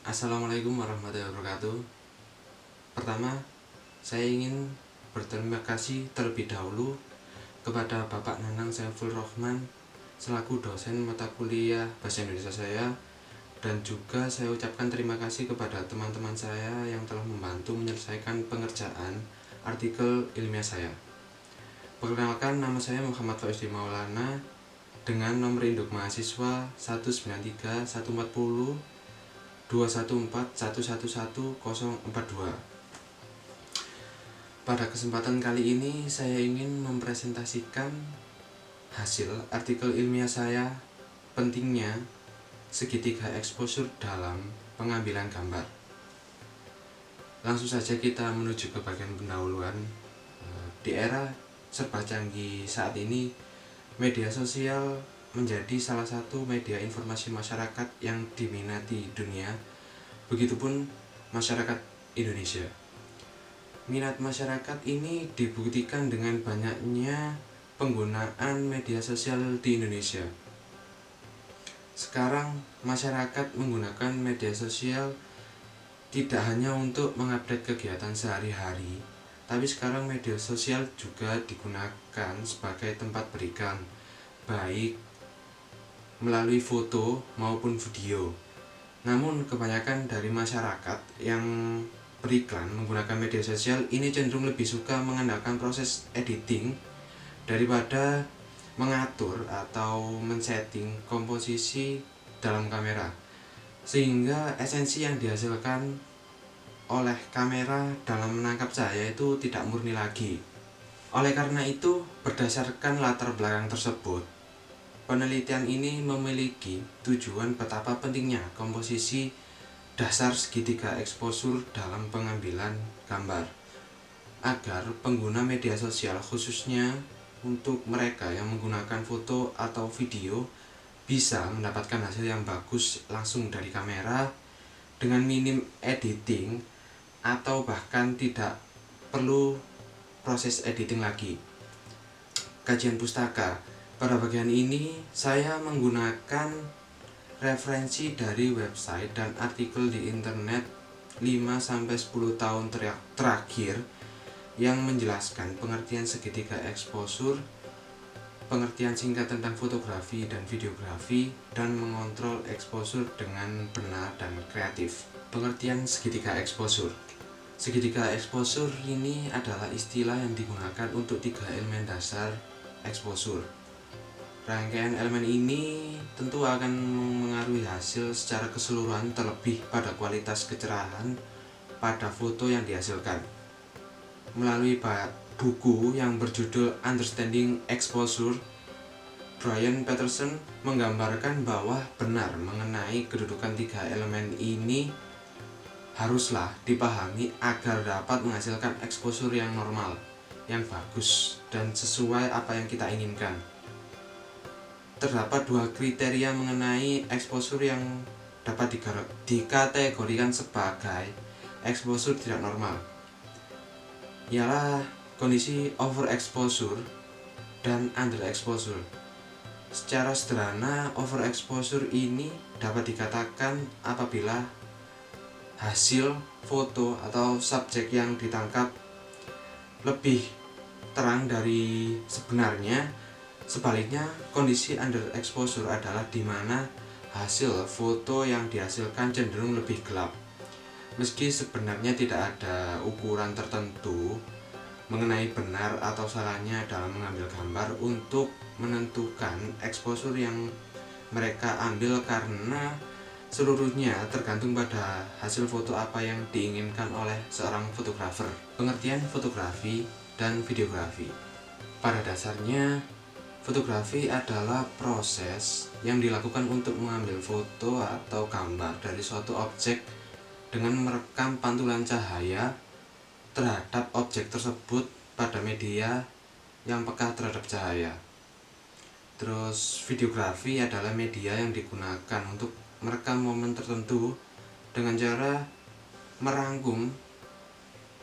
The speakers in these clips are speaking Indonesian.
Assalamualaikum warahmatullahi wabarakatuh. Pertama, saya ingin berterima kasih terlebih dahulu kepada Bapak Nanang Saiful Rohman selaku dosen mata kuliah Bahasa Indonesia saya, dan juga saya ucapkan terima kasih kepada teman-teman saya yang telah membantu menyelesaikan pengerjaan artikel ilmiah saya. Perkenalkan, nama saya Muhammad Fauzi Maulana dengan nomor induk mahasiswa 193142141111042. Pada kesempatan kali ini saya ingin mempresentasikan hasil artikel ilmiah saya, pentingnya segitiga exposure dalam pengambilan gambar. Langsung saja kita menuju ke bagian pendahuluan. Di era serba canggih saat ini, media sosial menjadi salah satu media informasi masyarakat yang diminati dunia, begitupun masyarakat Indonesia. Minat masyarakat ini dibuktikan dengan banyaknya penggunaan media sosial di Indonesia. Sekarang masyarakat menggunakan media sosial tidak hanya untuk mengupdate kegiatan sehari-hari, tapi sekarang media sosial juga digunakan sebagai tempat berikan, baik melalui foto maupun video. Namun kebanyakan dari masyarakat yang beriklan menggunakan media sosial ini cenderung lebih suka mengandalkan proses editing daripada mengatur atau men-setting komposisi dalam kamera, sehingga esensi yang dihasilkan oleh kamera dalam menangkap cahaya itu tidak murni lagi. Oleh karena itu, berdasarkan latar belakang tersebut, penelitian ini memiliki tujuan betapa pentingnya komposisi dasar segitiga exposure dalam pengambilan gambar, agar pengguna media sosial, khususnya untuk mereka yang menggunakan foto atau video, bisa mendapatkan hasil yang bagus langsung dari kamera dengan minim editing, atau bahkan tidak perlu proses editing lagi. Kajian pustaka. Pada bagian ini saya menggunakan referensi dari website dan artikel di internet 5-10 tahun terakhir yang menjelaskan pengertian segitiga exposure, pengertian singkat tentang fotografi dan videografi, dan mengontrol exposure dengan benar dan kreatif. Pengertian segitiga exposure. Segitiga exposure ini adalah istilah yang digunakan untuk 3 elemen dasar exposure. Rangkaian elemen ini tentu akan mengaruhi hasil secara keseluruhan, terlebih pada kualitas kecerahan pada foto yang dihasilkan. Melalui buku yang berjudul Understanding Exposure, Brian Peterson menggambarkan bahwa benar mengenai kedudukan 3 elemen ini haruslah dipahami agar dapat menghasilkan exposure yang normal, yang bagus, dan sesuai apa yang kita inginkan. Terdapat 2 kriteria mengenai exposure yang dapat dikategorikan sebagai exposure tidak normal, ialah kondisi overexposure dan underexposure. Secara sederhana, overexposure ini dapat dikatakan apabila hasil foto atau subjek yang ditangkap lebih terang dari sebenarnya. Sebaliknya, kondisi underexposure adalah di mana hasil foto yang dihasilkan cenderung lebih gelap. Meski sebenarnya tidak ada ukuran tertentu mengenai benar atau salahnya dalam mengambil gambar untuk menentukan exposure yang mereka ambil, karena seluruhnya tergantung pada hasil foto apa yang diinginkan oleh seorang fotografer. Pengertian fotografi dan videografi. Pada dasarnya, fotografi adalah proses yang dilakukan untuk mengambil foto atau gambar dari suatu objek dengan merekam pantulan cahaya terhadap objek tersebut pada media yang peka terhadap cahaya. Terus videografi adalah media yang digunakan untuk merekam momen tertentu dengan cara merangkum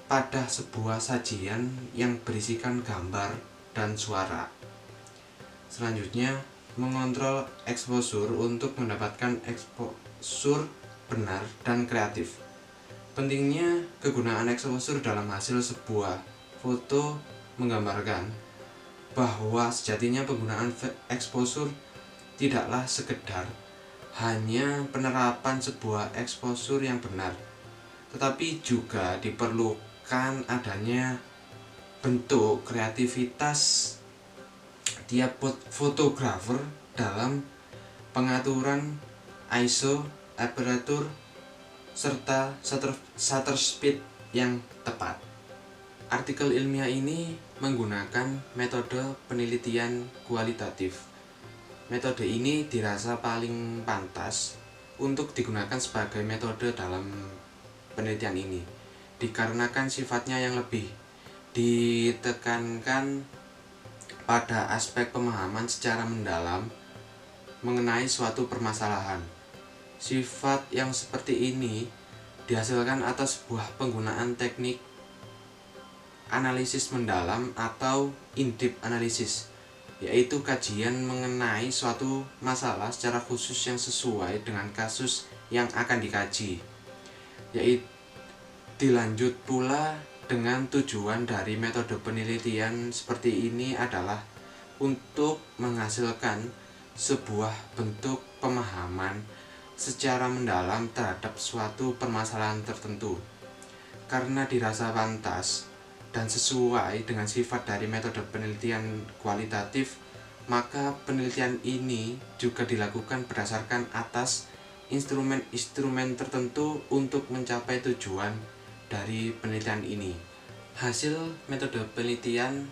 pada sebuah sajian yang berisikan gambar dan suara. Selanjutnya, mengontrol exposure untuk mendapatkan exposure benar, dan kreatif. Pentingnya kegunaan exposure dalam hasil sebuah foto menggambarkan bahwa sejatinya penggunaan exposure tidaklah sekedar hanya penerapan sebuah exposure yang benar, tetapi juga diperlukan adanya bentuk kreativitas tiap fotografer dalam pengaturan ISO, aperatur, serta shutter speed yang tepat. Artikel ilmiah ini menggunakan metode penelitian kualitatif. Metode ini dirasa paling pantas untuk digunakan sebagai metode dalam penelitian ini, dikarenakan sifatnya yang lebih ditekankan pada aspek pemahaman secara mendalam mengenai suatu permasalahan. Sifat yang seperti ini dihasilkan atas sebuah penggunaan teknik analisis mendalam atau in-depth analysis, yaitu kajian mengenai suatu masalah secara khusus yang sesuai dengan kasus yang akan dikaji. Yaitu dilanjut pula dengan tujuan dari metode penelitian seperti ini adalah untuk menghasilkan sebuah bentuk pemahaman secara mendalam terhadap suatu permasalahan tertentu. Karena dirasa pantas dan sesuai dengan sifat dari metode penelitian kualitatif, maka penelitian ini juga dilakukan berdasarkan atas instrumen-instrumen tertentu untuk mencapai tujuan dari penelitian ini. Hasil metode penelitian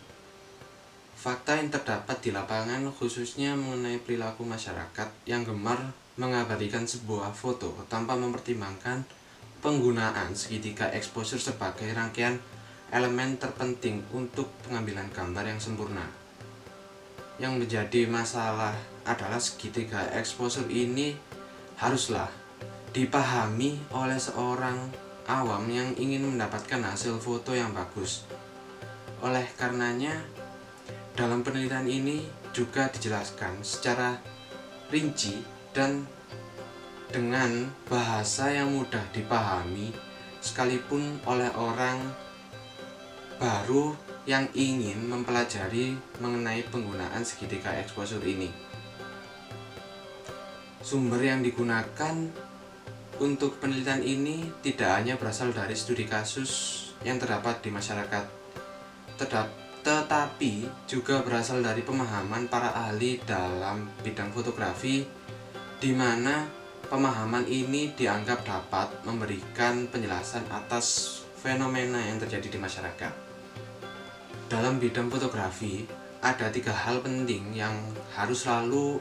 fakta yang terdapat di lapangan, khususnya mengenai perilaku masyarakat yang gemar mengabadikan sebuah foto tanpa mempertimbangkan penggunaan segitiga exposure sebagai rangkaian elemen terpenting untuk pengambilan gambar yang sempurna. Yang menjadi masalah adalah segitiga exposure ini haruslah dipahami oleh seorang awam yang ingin mendapatkan hasil foto yang bagus. Oleh karenanya, dalam penelitian ini juga dijelaskan secara rinci dan dengan bahasa yang mudah dipahami sekalipun oleh orang baru yang ingin mempelajari mengenai penggunaan segitiga exposure ini. Sumber yang digunakan untuk penelitian ini tidak hanya berasal dari studi kasus yang terdapat di masyarakat, tetapi juga berasal dari pemahaman para ahli dalam bidang fotografi, di mana pemahaman ini dianggap dapat memberikan penjelasan atas fenomena yang terjadi di masyarakat. Dalam bidang fotografi, ada 3 hal penting yang harus selalu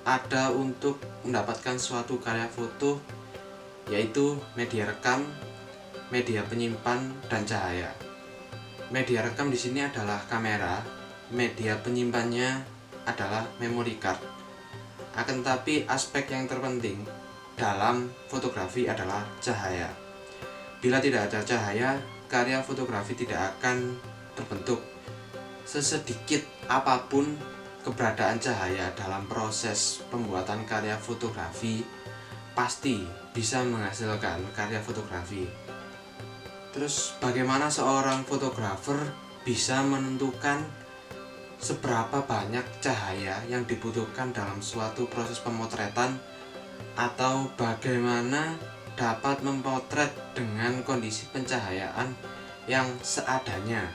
ada untuk mendapatkan suatu karya foto, yaitu media rekam, media penyimpan, dan cahaya. Media rekam di sini adalah kamera, media penyimpannya adalah memory card. Akan tetapi aspek yang terpenting dalam fotografi adalah cahaya. Bila tidak ada cahaya, karya fotografi tidak akan terbentuk. Sesedikit apapun keberadaan cahaya dalam proses pembuatan karya fotografi pasti bisa menghasilkan karya fotografi. Terus bagaimana seorang fotografer bisa menentukan seberapa banyak cahaya yang dibutuhkan dalam suatu proses pemotretan, atau bagaimana dapat memotret dengan kondisi pencahayaan yang seadanya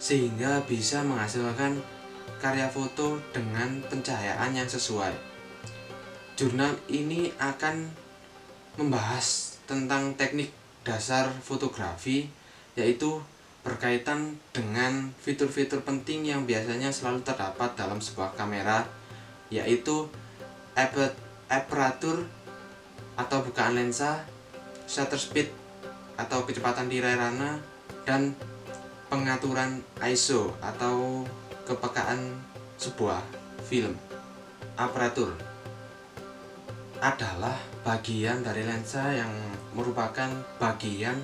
sehingga bisa menghasilkan karya foto dengan pencahayaan yang sesuai. Jurnal ini akan membahas tentang teknik dasar fotografi, yaitu berkaitan dengan fitur-fitur penting yang biasanya selalu terdapat dalam sebuah kamera, yaitu aperatur atau bukaan lensa, shutter speed atau kecepatan tirai rana, dan pengaturan ISO atau kepekaan sebuah film. Aperatur adalah bagian dari lensa yang merupakan bagian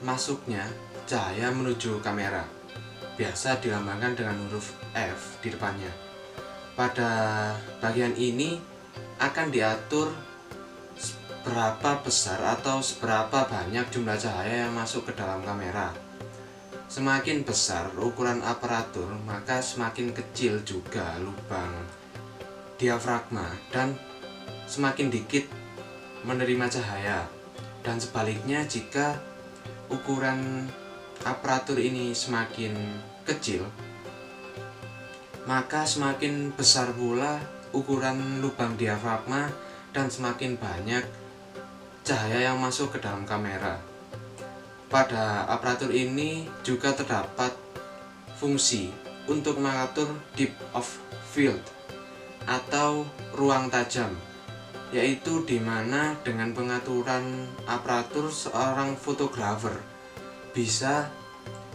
masuknya cahaya menuju kamera. Biasa dilambangkan dengan huruf F di depannya. Pada bagian ini akan diatur seberapa besar atau seberapa banyak jumlah cahaya yang masuk ke dalam kamera. Semakin besar ukuran aparatur, maka semakin kecil juga lubang diafragma dan semakin dikit menerima cahaya. Dan sebaliknya, jika ukuran aparatur ini semakin kecil, maka semakin besar pula ukuran lubang diafragma dan semakin banyak cahaya yang masuk ke dalam kamera. Pada aparatur ini juga terdapat fungsi untuk mengatur depth of field atau ruang tajam, yaitu di mana dengan pengaturan aparatur seorang fotografer bisa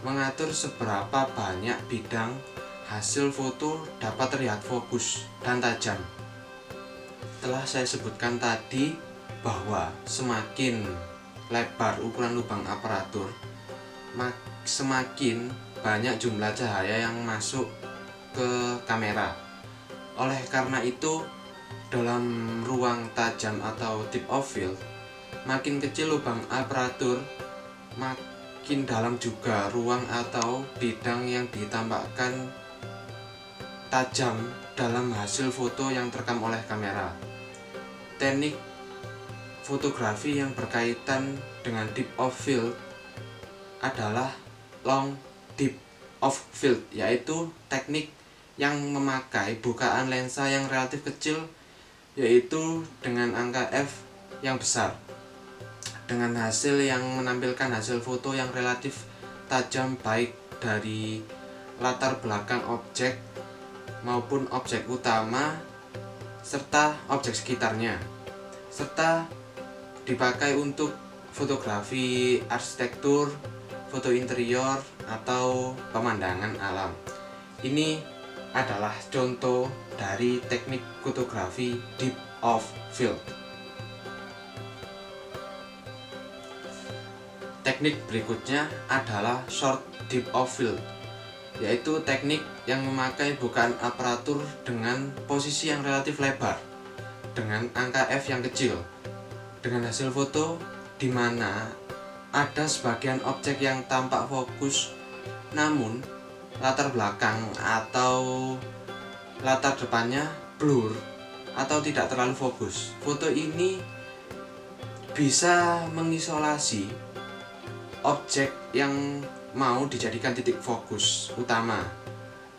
mengatur seberapa banyak bidang hasil foto dapat terlihat fokus dan tajam. Telah saya sebutkan tadi bahwa semakin lebar ukuran lubang aparatur, semakin banyak jumlah cahaya yang masuk ke kamera. Oleh karena itu, dalam ruang tajam atau depth of field, makin kecil lubang aparatur, makin dalam juga ruang atau bidang yang ditampakkan tajam dalam hasil foto yang terekam oleh kamera. Teknik fotografi yang berkaitan dengan depth of field adalah long depth of field, yaitu teknik yang memakai bukaan lensa yang relatif kecil, yaitu dengan angka f yang besar, dengan hasil yang menampilkan hasil foto yang relatif tajam baik dari latar belakang objek maupun objek utama serta objek sekitarnya, serta dipakai untuk fotografi arsitektur, foto interior, atau pemandangan alam. Ini adalah contoh dari teknik fotografi depth of field. Teknik berikutnya adalah short depth of field, yaitu teknik yang memakai bukaan aparatur dengan posisi yang relatif lebar dengan angka f yang kecil, dengan hasil foto di mana ada sebagian objek yang tampak fokus, namun latar belakang atau latar depannya blur atau tidak terlalu fokus. Foto ini bisa mengisolasi objek yang mau dijadikan titik fokus utama,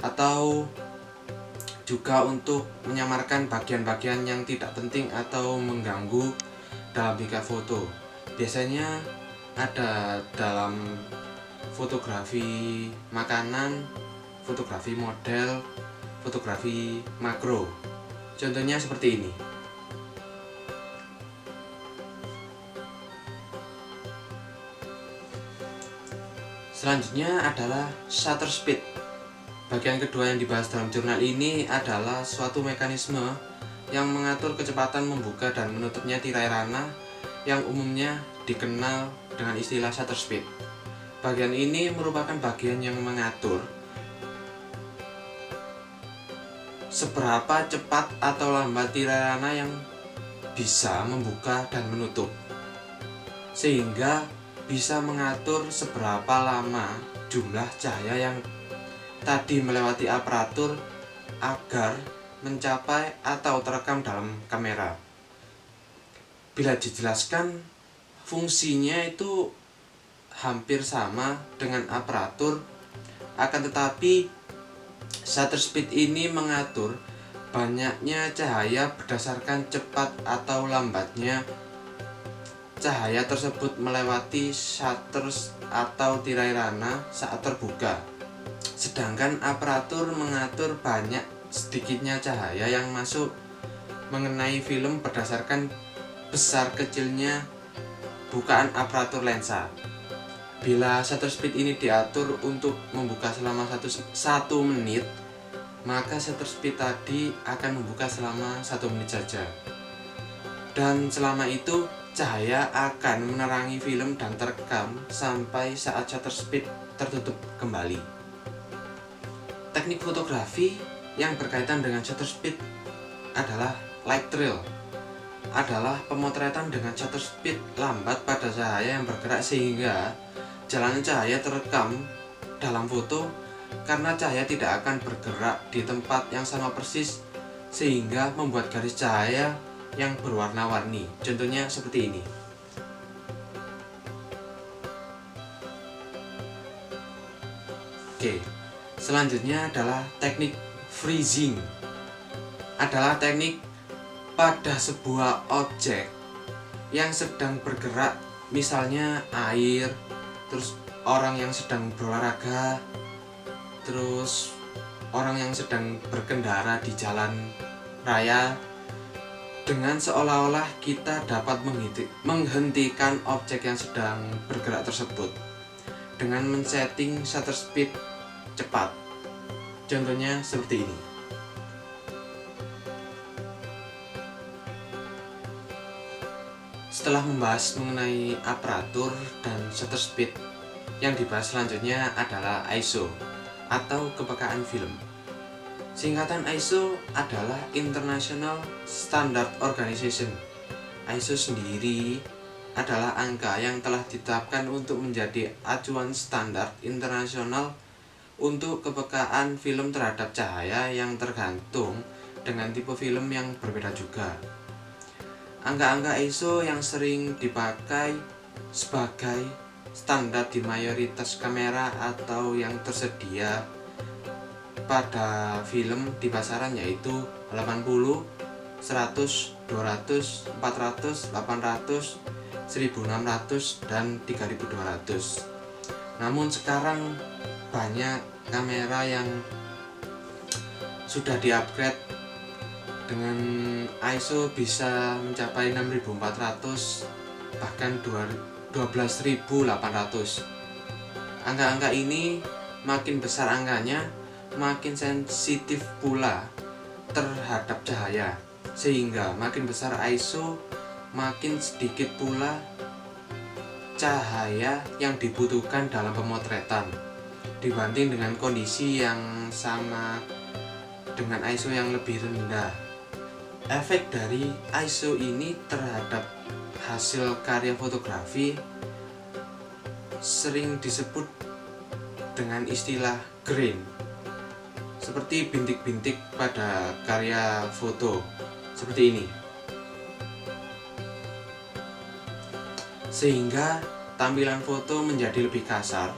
atau juga untuk menyamarkan bagian-bagian yang tidak penting atau mengganggu dalam tingkah foto. Biasanya ada dalam fotografi makanan, fotografi model, fotografi makro. Contohnya seperti ini. Selanjutnya adalah shutter speed. Bagian kedua yang dibahas dalam jurnal ini adalah suatu mekanisme yang mengatur kecepatan membuka dan menutupnya tirai rana yang umumnya dikenal dengan istilah shutter speed. Bagian ini merupakan bagian yang mengatur seberapa cepat atau lambat tirai rana yang bisa membuka dan menutup, sehingga bisa mengatur seberapa lama jumlah cahaya yang tadi melewati aparatur agar mencapai atau terekam dalam kamera. Bila dijelaskan, fungsinya itu hampir sama dengan aparatur, akan tetapi shutter speed ini mengatur banyaknya cahaya berdasarkan cepat atau lambatnya cahaya tersebut melewati shutter atau tirai rana saat terbuka. Sedangkan aparatur mengatur banyak sedikitnya cahaya yang masuk mengenai film berdasarkan besar kecilnya bukaan aparatur lensa. Bila shutter speed ini diatur untuk membuka selama 1 menit, maka shutter speed tadi akan membuka selama 1 menit saja. Dan selama itu cahaya akan menerangi film dan terekam sampai saat shutter speed tertutup kembali. Teknik fotografi yang berkaitan dengan shutter speed adalah light trail. adalah pemotretan dengan shutter speed lambat pada cahaya yang bergerak sehingga jalan cahaya terekam dalam foto karena cahaya tidak akan bergerak di tempat yang sama persis sehingga membuat garis cahaya yang berwarna-warni. Contohnya seperti ini. Oke, selanjutnya adalah teknik freezing. Adalah teknik pada sebuah objek yang sedang bergerak, misalnya air, terus orang yang sedang berolahraga, terus orang yang sedang berkendara di jalan raya, dengan seolah-olah kita dapat menghentikan objek yang sedang bergerak tersebut dengan men-setting shutter speed cepat. Contohnya seperti ini. Setelah membahas mengenai aparatur dan shutter speed, yang dibahas selanjutnya adalah ISO atau kepekaan film. Singkatan ISO adalah International Standard Organization. ISO sendiri adalah angka yang telah ditetapkan untuk menjadi acuan standar internasional untuk kepekaan film terhadap cahaya yang tergantung dengan tipe film yang berbeda juga. Angka-angka ISO yang sering dipakai sebagai standar di mayoritas kamera atau yang tersedia pada film di pasaran yaitu 80, 100, 200, 400, 800, 1600, dan 3200. Namun sekarang banyak kamera yang sudah di-upgrade dengan ISO bisa mencapai 6400 bahkan 12800. Angka-angka ini makin besar angkanya, makin sensitif pula terhadap cahaya, sehingga makin besar ISO, makin sedikit pula cahaya yang dibutuhkan dalam pemotretan dibanding dengan kondisi yang sama dengan ISO yang lebih rendah. Efek dari ISO ini terhadap hasil karya fotografi sering disebut dengan istilah grain, seperti bintik-bintik pada karya foto seperti ini, sehingga tampilan foto menjadi lebih kasar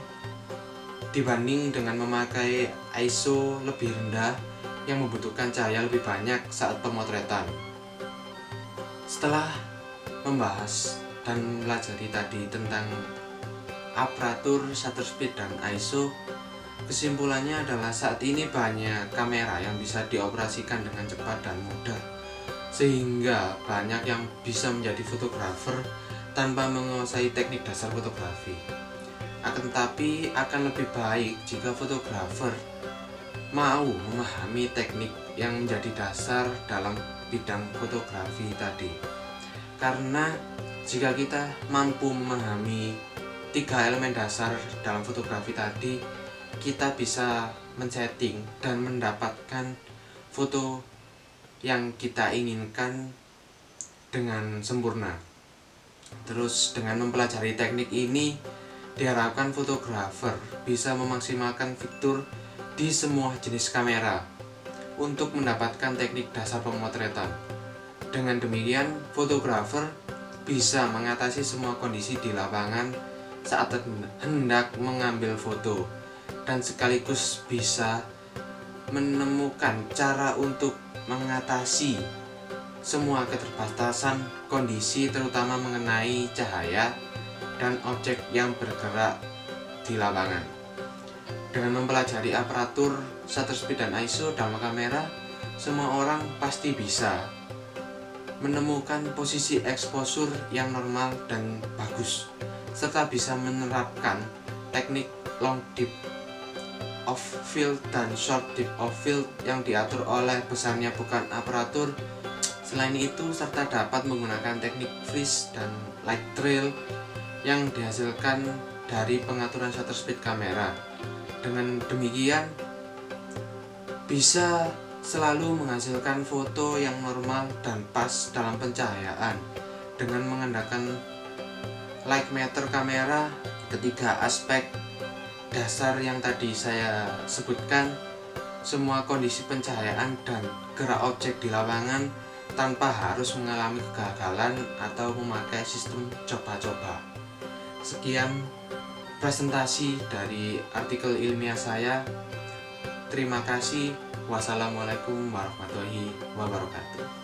dibanding dengan memakai ISO lebih rendah yang membutuhkan cahaya lebih banyak saat pemotretan. Setelah membahas dan pelajari tadi tentang aparatur, shutter speed, dan ISO, kesimpulannya adalah saat ini banyak kamera yang bisa dioperasikan dengan cepat dan mudah, sehingga banyak yang bisa menjadi fotografer tanpa menguasai teknik dasar fotografi. Akan tetapi akan lebih baik jika fotografer mau memahami teknik yang menjadi dasar dalam bidang fotografi tadi. Karena jika kita mampu memahami 3 elemen dasar dalam fotografi tadi, kita bisa men-setting dan mendapatkan foto yang kita inginkan dengan sempurna. Terus dengan mempelajari teknik ini, diharapkan fotografer bisa memaksimalkan fitur di semua jenis kamera untuk mendapatkan teknik dasar pemotretan. Dengan demikian, fotografer bisa mengatasi semua kondisi di lapangan saat hendak mengambil foto dan sekaligus bisa menemukan cara untuk mengatasi semua keterbatasan kondisi, terutama mengenai cahaya dan objek yang bergerak di lapangan. Dengan mempelajari aparatur, shutter speed, dan ISO dalam kamera, semua orang pasti bisa menemukan posisi exposure yang normal dan bagus, serta bisa menerapkan teknik long depth of field dan short depth of field yang diatur oleh besarnya bukan aparatur. Selain itu, serta dapat menggunakan teknik freeze dan light trail yang dihasilkan dari pengaturan shutter speed kamera. Dengan demikian bisa selalu menghasilkan foto yang normal dan pas dalam pencahayaan dengan mengandalkan light meter kamera. Ketiga aspek dasar yang tadi saya sebutkan, semua kondisi pencahayaan dan gerak objek di lapangan tanpa harus mengalami kegagalan atau memakai sistem coba-coba. Sekian presentasi dari artikel ilmiah saya. Terima kasih. Wassalamualaikum warahmatullahi wabarakatuh.